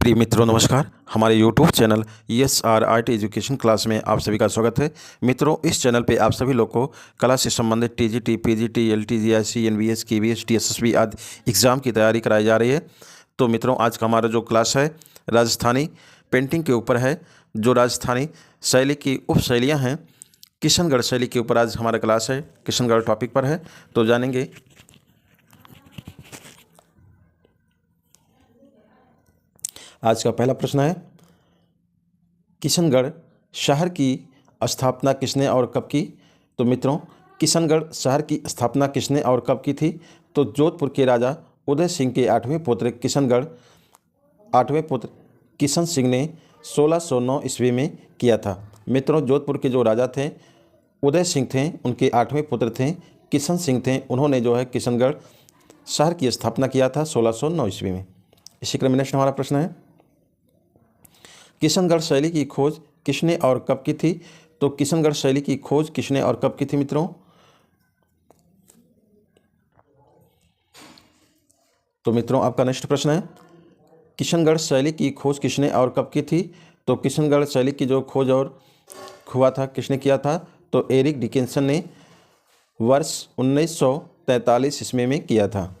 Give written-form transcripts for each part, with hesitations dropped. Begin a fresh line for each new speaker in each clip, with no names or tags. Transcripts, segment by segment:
प्रिय मित्रों नमस्कार। हमारे YouTube channel ESR IT education class में आप सभी का स्वागत है। मित्रों, इस चैनल पे आप सभी लोग को कला से संबंधित TGT, PGT, LT, GIC, NVS, KVS, TSSB आदि एग्ज़ाम की तैयारी कराई जा रही है। तो मित्रों, आज का हमारा जो क्लास है राजस्थानी पेंटिंग के ऊपर है। जो राजस्थानी शैली की उप शैलियाँ हैं, किशनगढ़ शैली के ऊपर आज हमारा क्लास है, किशनगढ़ टॉपिक पर है। तो जानेंगे। आज का पहला प्रश्न है, किशनगढ़ शहर की स्थापना किसने और कब की? तो मित्रों, किशनगढ़ शहर की स्थापना किसने और कब की थी? तो जोधपुर के राजा उदय सिंह के 8वें पुत्र किशन सिंह ने 1609 ईस्वी में किया था। मित्रों, जोधपुर के जो राजा थे उदय सिंह थे, उनके 8वें पुत्र थे किशन सिंह थे। उन्होंने जो है किशनगढ़ शहर की स्थापना किया था 1609 ईस्वी में। इसी क्रम में नेक्स्ट हमारा प्रश्न है, किशनगढ़ शैली की खोज किसने और कब की थी? तो किशनगढ़ शैली की खोज किसने और कब की थी मित्रों? तो मित्रों, आपका नेक्स्ट प्रश्न है, किशनगढ़ शैली की खोज किसने और कब की थी? तो किशनगढ़ शैली की जो खोज और हुआ था किसने किया था? तो एरिक डिकिंसन ने वर्ष 1943 ईस्वी में किया था।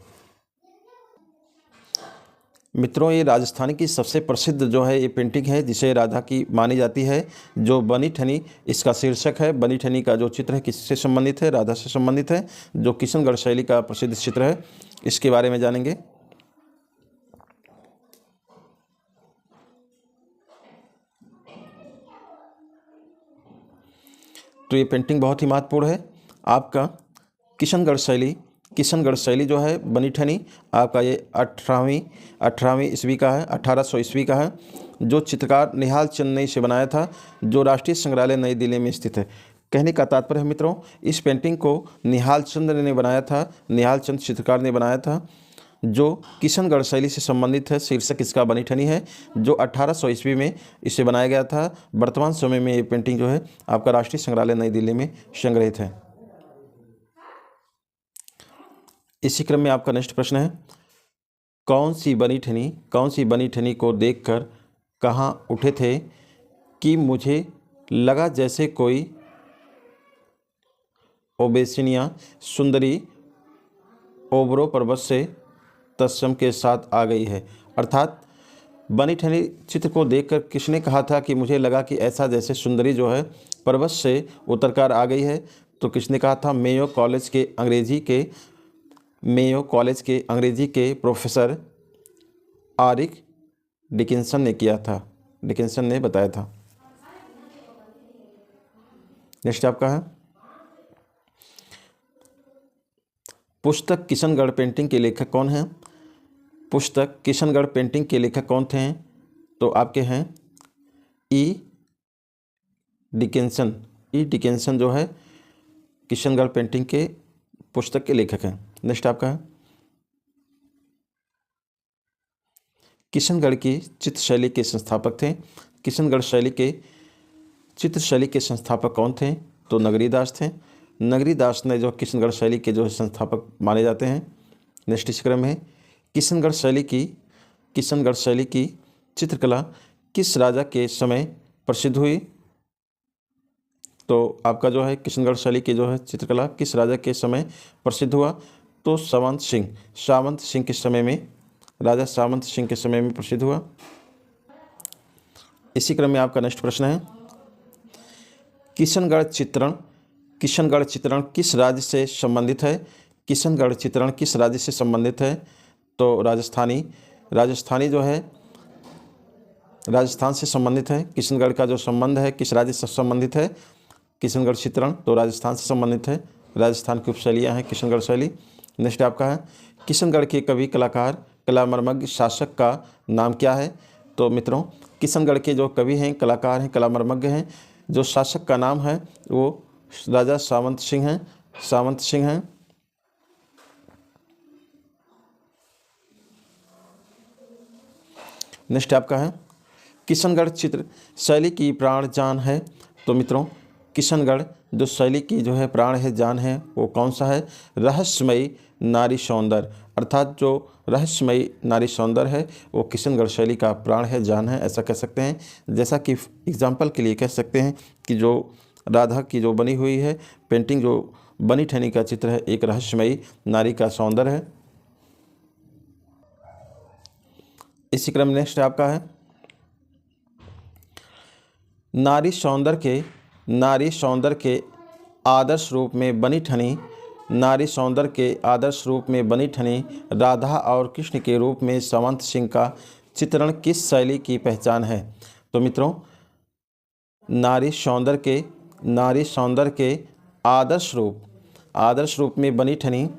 मित्रों, ये राजस्थान की सबसे प्रसिद्ध जो है ये पेंटिंग है, जिसे राधा की मानी जाती है। जो बनी ठनी इसका शीर्षक है। बनी ठनी का जो चित्र है किससे संबंधित है? राधा से संबंधित है। जो किशनगढ़ शैली का प्रसिद्ध चित्र है, इसके बारे में जानेंगे। तो ये पेंटिंग बहुत ही महत्वपूर्ण है। आपका किशनगढ़ शैली जो है बनी ठनी आपका ये 18वीं ईस्वी का है, 1800 ईस्वी का है। जो चित्रकार निहाल चंद ने इसे बनाया था, जो राष्ट्रीय संग्रहालय नई दिल्ली में स्थित है। कहने का तात्पर्य है मित्रों, इस पेंटिंग को निहाल चंद ने बनाया था, निहाल चंद चित्रकार ने बनाया था, जो किशनगढ़ शैली से संबंधित है। शीर्षक इसका बनी ठनी है, जो 1800 ईस्वी में इसे बनाया गया था। वर्तमान समय में ये पेंटिंग जो है आपका राष्ट्रीय संग्रहालय नई दिल्ली में संग्रहित है। इसी क्रम में आपका नेक्स्ट प्रश्न है, कौन सी बनी ठनी को देखकर कहाँ उठे थे कि मुझे लगा जैसे कोई ओबेसिनिया सुंदरी ओबरो पर्वत से तत्सम के साथ आ गई है। अर्थात बनी ठनी चित्र को देखकर किसने कहा था कि मुझे लगा कि ऐसा जैसे सुंदरी जो है पर्वत से उतरकर आ गई है? तो किसने कहा था? मेयो कॉलेज के अंग्रेजी के प्रोफेसर आरिक डिकिंसन ने किया था। डिकिंसन ने बताया था। नेक्स्ट आपका है, पुस्तक किशनगढ़ पेंटिंग के लेखक कौन हैं? पुस्तक किशनगढ़ पेंटिंग के लेखक कौन थे? तो आपके हैं ई डिकिंसन जो है किशनगढ़ पेंटिंग के पुस्तक के लेखक हैं। नेक्स्ट आपका है, किशनगढ़ की चित्रशैली के संस्थापक थे। किशनगढ़ शैली के चित्रशैली के संस्थापक कौन थे? तो नगरीदास थे। नगरीदास ने जो किशनगढ़ शैली के जो संस्थापक माने जाते हैं। नेक्स्ट इस क्रम है, किशनगढ़ शैली की चित्रकला किस राजा के समय प्रसिद्ध हुई? तो आपका जो है किशनगढ़ शैली की जो है चित्रकला किस राजा के समय प्रसिद्ध हुआ? तो राजा सामंत सिंह के समय में प्रसिद्ध हुआ। इसी क्रम में आपका नेक्स्ट प्रश्न है, किशनगढ़ चित्रण किस राज्य से संबंधित है? किशनगढ़ चित्रण किस राज्य से संबंधित है? तो राजस्थानी जो है राजस्थान से संबंधित है। किशनगढ़ का जो संबंध है किस राज्य से संबंधित है? किशनगढ़ चित्रण तो राजस्थान से संबंधित है। राजस्थान की उपशैलियाँ हैं किशनगढ़ शैली। नेक्स्ट आपका है, किशनगढ़ के कवि कलाकार कलामर्मज्ञ शासक का नाम क्या है? तो मित्रों, किशनगढ़ के जो कवि हैं, कलाकार हैं, कलामर्मज्ञ हैं, जो शासक का नाम है वो राजा सामंत सिंह हैं। नेक्स्ट आपका है, किशनगढ़ चित्र शैली की प्राण जान है। तो मित्रों, किशनगढ़ जो शैली की जो है प्राण है जान है वो कौन सा है? रहस्यमयी नारी सौंदर्य। अर्थात जो रहस्यमयी नारी सौंदर्य है वो किशनगढ़ शैली का प्राण है, जान है, ऐसा कह सकते हैं। जैसा कि एग्जाम्पल के लिए कह सकते हैं कि जो राधा की जो बनी हुई है पेंटिंग, जो बनी ठनी का चित्र है, एक रहस्यमयी नारी का सौंदर्य है। इसी क्रम में नेक्स्ट आपका है नारी सौंदर्य के आदर्श रूप में बनी ठनी, नारी सौंदर्य के आदर्श रूप में बनी ठनी राधा और कृष्ण के रूप में संवत सिंह का चित्रण किस शैली की पहचान है? तो मित्रों, नारी सौंदर्य के आदर्श रूप में बनी ठनी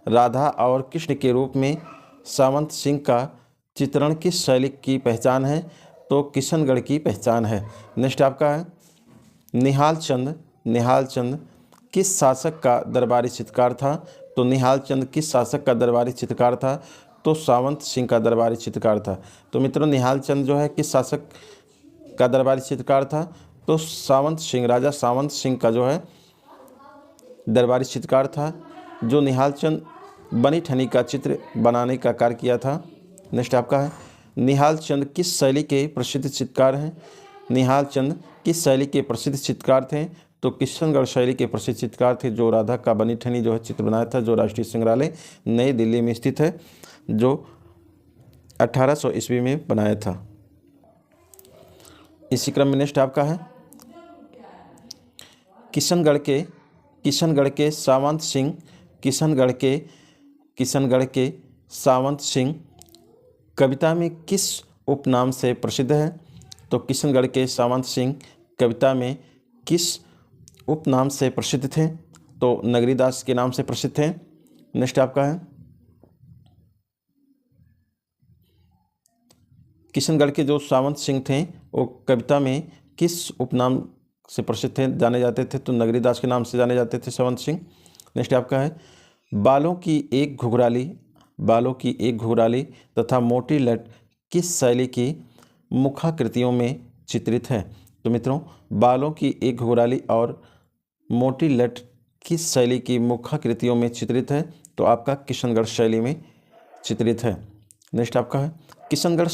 राधा और कृष्ण के रूप में संवत सिंह का चित्रण किस शैली की पहचान है? तो किशनगढ़ की पहचान है। नेक्स्ट आपका है निहाल चंद किस शासक का दरबारी चित्रकार था? तो निहाल चंद किस शासक का दरबारी चित्रकार था? तो सावंत सिंह का दरबारी चित्रकार था। तो मित्रों, निहाल चंद जो है किस शासक का दरबारी चित्रकार था? तो सावंत सिंह, राजा सावंत सिंह का जो है दरबारी चित्रकार था, जो निहाल चंद बनी ठनी का चित्र बनाने का कार्य किया था। नेक्स्ट आपका है निहाल चंद किस शैली के प्रसिद्ध चित्रकार हैं? निहाल चंद किस शैली के प्रसिद्ध चित्रकार थे? तो किशनगढ़ शैली के प्रसिद्ध चित्रकार थे, जो राधा का बनी ठनी जो है चित्र बनाया था, जो राष्ट्रीय संग्रहालय नई दिल्ली में स्थित है, जो 1800 ईस्वी में बनाया था। इसी क्रम में नेक्स्ट आपका है किशनगढ़ के सावंत सिंह कविता में किस उपनाम से प्रसिद्ध है? तो किशनगढ़ के सावंत सिंह कविता में किस उपनाम से प्रसिद्ध थे? तो नगरीदास के नाम से प्रसिद्ध थे। नेक्स्ट आपका है किशनगढ़ के जो सावंत सिंह थे वो कविता में किस उपनाम से प्रसिद्ध थे, जाने जाते थे? तो नगरीदास के नाम से जाने जाते थे सावंत सिंह। नेक्स्ट आपका है बालों की एक घुघराली तथा मोटी लट किस शैली की मुखाकृतियों में चित्रित है? तो मित्रों, बालों की एक घुघराली और मोटी लट किस शैली की मुखाकृतियों में चित्रित है? तो आपका किशनगढ़ शैली में चित्रित है। नेक्स्ट आपका है किशनगढ़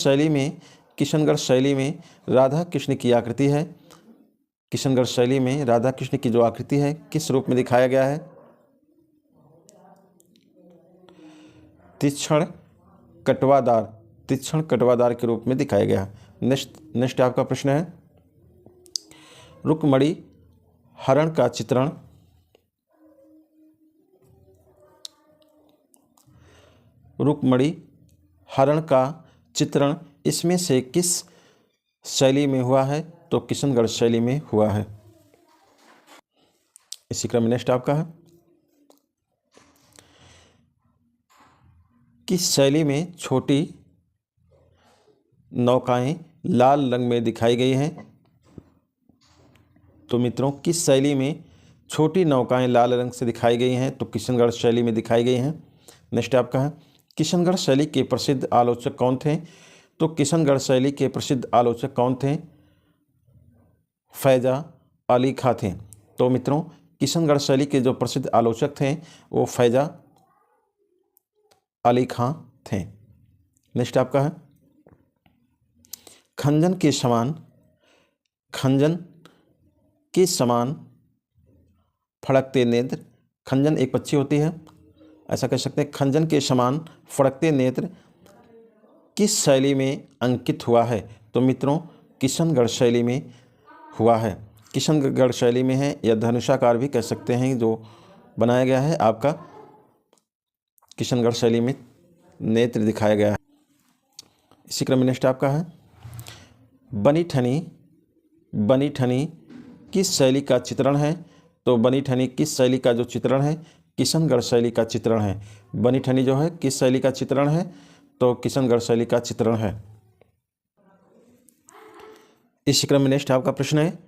शैली में राधा कृष्ण की आकृति है। किशनगढ़ शैली में राधा कृष्ण की जो आकृति है किस रूप में दिखाया गया है? तीक्ष्ण कटवादार के रूप में दिखाया गया है। नेक्स्ट आपका प्रश्न है रुक्मणी हरण का चित्रण इसमें से किस शैली में हुआ है? तो किशनगढ़ शैली में हुआ है। इसी क्रम में नेक्स्ट आपका है किस शैली में छोटी नौकाएं लाल रंग में दिखाई गई हैं? तो मित्रों, किस शैली में छोटी नौकाएं लाल रंग से दिखाई गई हैं? तो किशनगढ़ शैली में दिखाई गई हैं। नेक्स्ट आपका है किशनगढ़ शैली के प्रसिद्ध आलोचक कौन थे? तो किशनगढ़ शैली के प्रसिद्ध आलोचक कौन थे? फैजा अली खां थे। तो मित्रों, किशनगढ़ शैली के जो प्रसिद्ध आलोचक थे वो फैजा अली खां थे। नेक्स्ट आपका है खंजन के समान फड़कते नेत्र। खंजन एक पक्षी होती है, ऐसा कह सकते हैं। खंजन के समान फड़कते नेत्र किस शैली में अंकित हुआ है? तो मित्रों, किशनगढ़ शैली में हुआ है। किशनगढ़ शैली में है, या धनुषाकार भी कह सकते हैं, जो बनाया गया है आपका किशनगढ़ शैली में नेत्र दिखाया गया है। इसी क्रम में नेक्स्ट आपका है बनी ठनी किस शैली का चित्रण है? तो बनी ठनी किस शैली का जो चित्रण है? किशनगढ़ शैली का चित्रण है। बनी ठनी जो है किस शैली का चित्रण है? तो किशनगढ़ शैली का चित्रण है। इसी क्रम में नेक्स्ट आपका प्रश्न है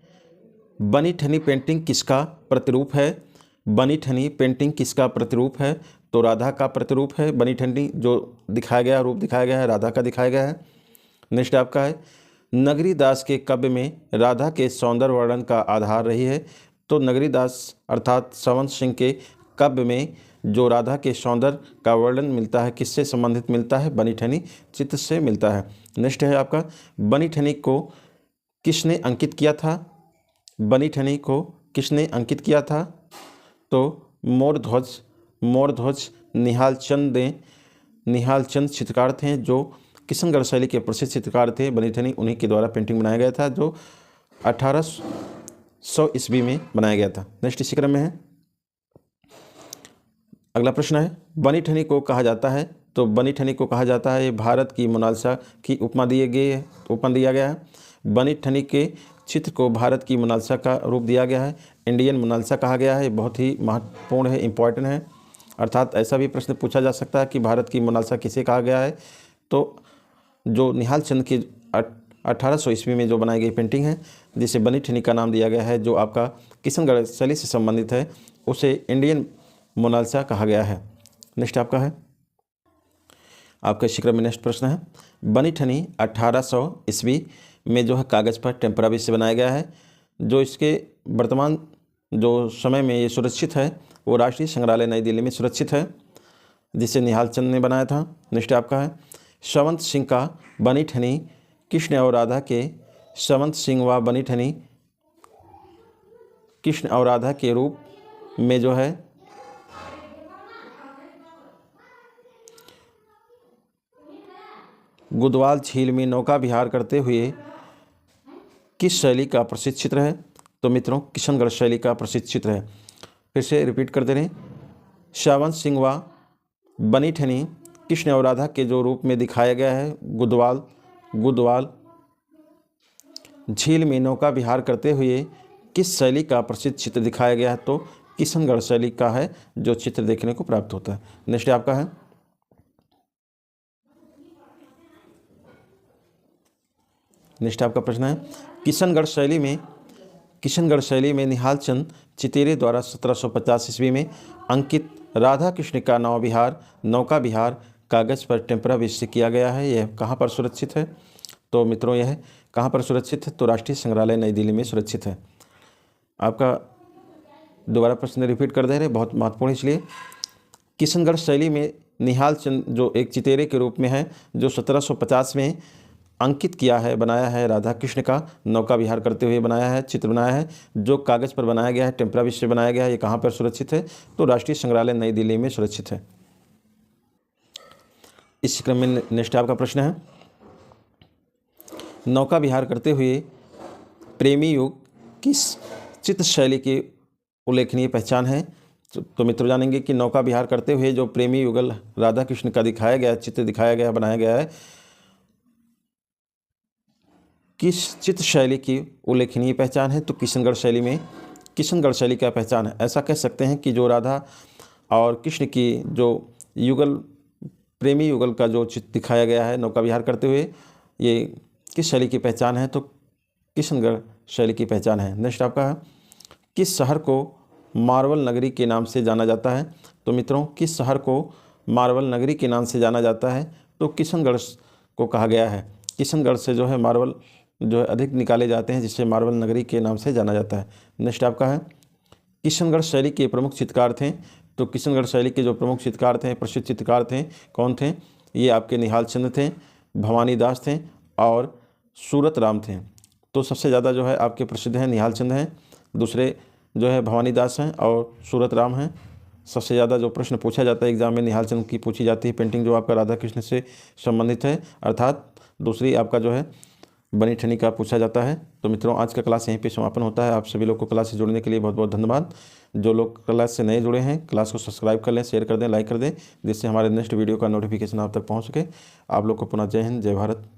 बनी ठनी पेंटिंग किसका प्रतिरूप है? बनी ठनी पेंटिंग किसका प्रतिरूप है? तो राधा का प्रतिरूप है। बनी ठनी जो दिखाया गया, रूप दिखाया गया है, राधा का दिखाया गया है। नेक्स्ट आपका है नगरीदास के काव्य में राधा के सौंदर्य वर्णन का आधार रही है। तो नगरीदास अर्थात संवत सिंह के काव्य में जो राधा के सौंदर्य का वर्णन मिलता है किससे संबंधित मिलता है? बनी ठनी चित्र से मिलता है। नेक्स्ट है आपका, बनी ठनी को किसने अंकित किया था? बनी ठनी को किसने अंकित किया था? तो मोरध्वज निहाल चंद चित्रकार थे जो किशनगढ़ शैली के प्रसिद्ध चित्रकार थे। बनी ठनी उन्हीं के द्वारा पेंटिंग बनाया गया था जो 1800 ईस्वी में बनाया गया था। नेक्स्ट इसी क्रम में है अगला प्रश्न है, बनी ठनी को कहा जाता है? तो बनी ठनी को कहा जाता है भारत की मोनालिसा की उपमा दिया गया है। बनी ठनी के चित्र को भारत की मोनालिसा का रूप दिया गया है, इंडियन मोनालिसा कहा गया है। बहुत ही महत्वपूर्ण है, इम्पॉर्टेंट है। अर्थात ऐसा भी प्रश्न पूछा जा सकता है कि भारत की मोनालिसा किसे कहा गया है? तो जो निहाल चंद की 1800 ईस्वी में जो बनाई गई पेंटिंग है जिसे बनी ठनी का नाम दिया गया है, जो आपका किशनगढ़ शैली से संबंधित है, उसे इंडियन मोनालिसा कहा गया है। नेक्स्ट आपका है आपका इसी क्रम में नेक्स्ट प्रश्न है, बनी ठनी 1800 ईस्वी में जो है कागज़ पर टेम्परा से बनाया गया है। जो इसके वर्तमान जो समय में ये सुरक्षित है वो राष्ट्रीय संग्रहालय नई दिल्ली में सुरक्षित है, जिसे निहाल चंद ने बनाया था। नेक्स्ट आपका है, संवत सिंह का बनी ठनी कृष्ण और राधा के संवत सिंह व बनी ठनी कृष्ण और राधा के रूप में जो है गुदवाल झील में नौका विहार करते हुए किस शैली का प्रसिद्ध चित्र है? तो मित्रों किशनगढ़ शैली का प्रसिद्ध चित्र है। फिर से रिपीट कर दे रहे हैं, संवत सिंह व बनी ठनी कृष्ण और राधा के जो रूप में दिखाया गया है गुदवाल झील में नौका विहार करते हुए किस शैली का प्रसिद्ध चित्र दिखाया गया है? तो किशनगढ़ शैली का है जो चित्र देखने को प्राप्त होता है। नेक्स्ट आपका है नेक्स्ट आपका प्रश्न है, किशनगढ़ शैली में निहाल चंद चितेरे द्वारा 1750 ईस्वी में अंकित राधा कृष्ण का नौका विहार कागज़ पर टेम्परा से किया गया है। यह कहाँ पर सुरक्षित है? तो मित्रों यह कहाँ पर सुरक्षित है? तो राष्ट्रीय संग्रहालय नई दिल्ली में सुरक्षित है। आपका दोबारा प्रश्न रिपीट कर दे रहे, बहुत महत्वपूर्ण इसलिए, किशनगढ़ शैली में निहाल चंद जो एक चितेरे के रूप में है जो 1750 में अंकित बनाया है राधा कृष्ण का नौका विहार करते हुए चित्र बनाया है जो कागज़ पर बनाया गया है, टेम्परा से बनाया गया है। ये कहाँ पर सुरक्षित है? तो राष्ट्रीय संग्रहालय नई दिल्ली में सुरक्षित है। इस क्रम में नेक्स्ट आपका प्रश्न है, नौका विहार करते हुए प्रेमी युग किस चित्र शैली की उल्लेखनीय पहचान है? तो मित्र जानेंगे कि नौका विहार करते हुए जो प्रेमी युगल राधा कृष्ण का चित्र दिखाया गया बनाया गया है, किस चित्र शैली की उल्लेखनीय पहचान है? तो किशनगढ़ शैली का पहचान है। ऐसा कह सकते हैं कि जो राधा और कृष्ण की जो प्रेमी युगल का जो चित्र दिखाया गया है नौका विहार करते हुए, ये किस शैली की पहचान है? तो किशनगढ़ शैली की पहचान है। नेक्स्ट आपका है, किस शहर को मार्बल नगरी के नाम से जाना जाता है? तो मित्रों किस शहर को मार्बल नगरी के नाम से जाना जाता है? तो किशनगढ़ को कहा गया है। किशनगढ़ से जो है मार्बल जो है अधिक निकाले जाते हैं, जिससे मार्बल नगरी के नाम से जाना जाता है। नेक्स्ट आपका है, किशनगढ़ शैली के प्रमुख चित्रकार थे? तो किशनगढ़ शैली के जो प्रमुख चित्रकार थे, प्रसिद्ध चित्रकार थे, कौन थे? ये आपके निहाल चंद थे, भवानी दास थे और सूरत राम थे। तो सबसे ज़्यादा जो है आपके प्रसिद्ध हैं निहाल चंद हैं, दूसरे जो है भवानी दास हैं और सूरत राम हैं। सबसे ज़्यादा जो प्रश्न पूछा जाता है एग्जाम में निहाल चंद की पूछी जाती है पेंटिंग जो आपका राधा कृष्ण से संबंधित है, अर्थात दूसरी आपका जो है बनी ठनी का पूछा जाता है। तो मित्रों आज का क्लास यहीं पे समापन होता है। आप सभी लोग को क्लास से जुड़ने के लिए बहुत बहुत धन्यवाद। जो लोग क्लास से नए जुड़े हैं क्लास को सब्सक्राइब कर लें, शेयर कर दें, लाइक कर दें, जिससे हमारे नेक्स्ट वीडियो का नोटिफिकेशन आप तक पहुंच सके। आप लोग को पुनः जय हिंद, जय भारत।